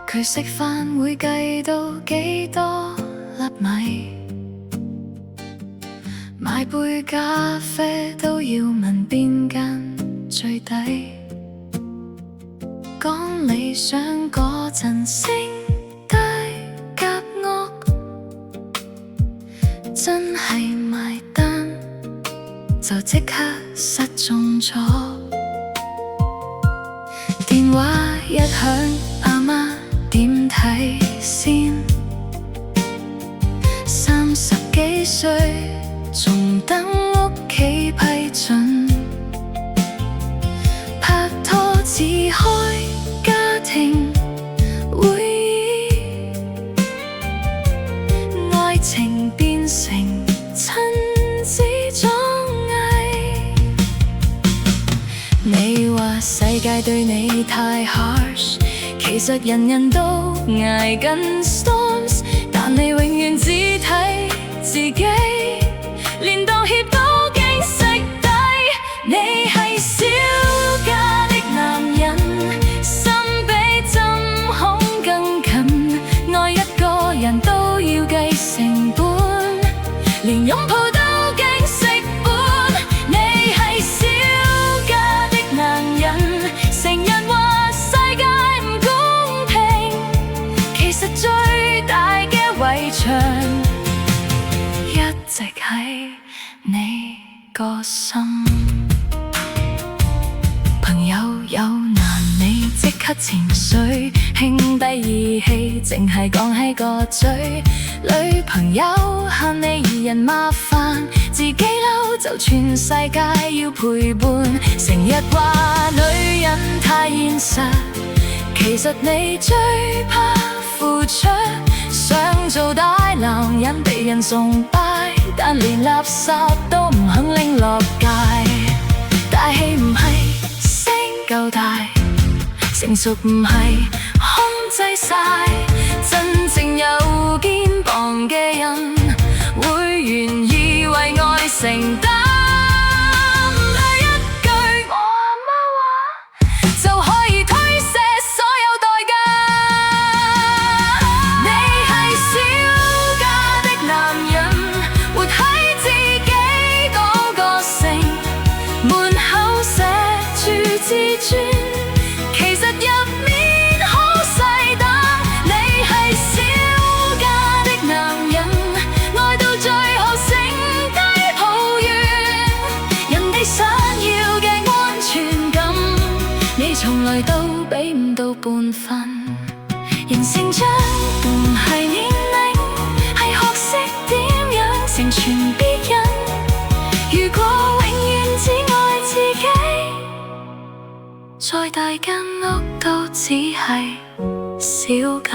佢食飯會計到幾多粒米，買杯咖啡都要問邊間最抵。講理想嗰陣升低夾惡，真係埋單就即刻失蹤咗。電話一響，阿媽點睇先？30幾歲仲等屋企批准，拍拖只開家庭會議，愛情變成親子綜藝。你話世界對你太 harsh， 其實人人都捱緊 storms， 但你永遠只睇自己，連道歉都驚識低。你係小家的男人，心比針孔更近，愛一個人都要計成本，連擁抱都驚識本。你係小家的男人，成日話世界唔公平，其實最大嘅圍牆一直喺你個心。朋友有難你即刻潛水，兄弟義氣淨係講喺個嘴。女朋友喊你二人麻煩，自己嬲就全世界要陪伴。成日話女人太現實，其實你最怕付出。想做大男人被人崇拜，但連垃圾都唔肯拎落街。大氣唔係聲夠大，成熟唔係控制晒，真正有肩膀嘅人會願意為愛承擔。其實入面好細膽，你係小家的男人，愛到最後剩低抱怨，人哋想要嘅安全感，你從來都俾唔到半分。人成長唔係年齡，係學識點樣成全別人。如果永遠只愛自己，再大間屋都只係小家。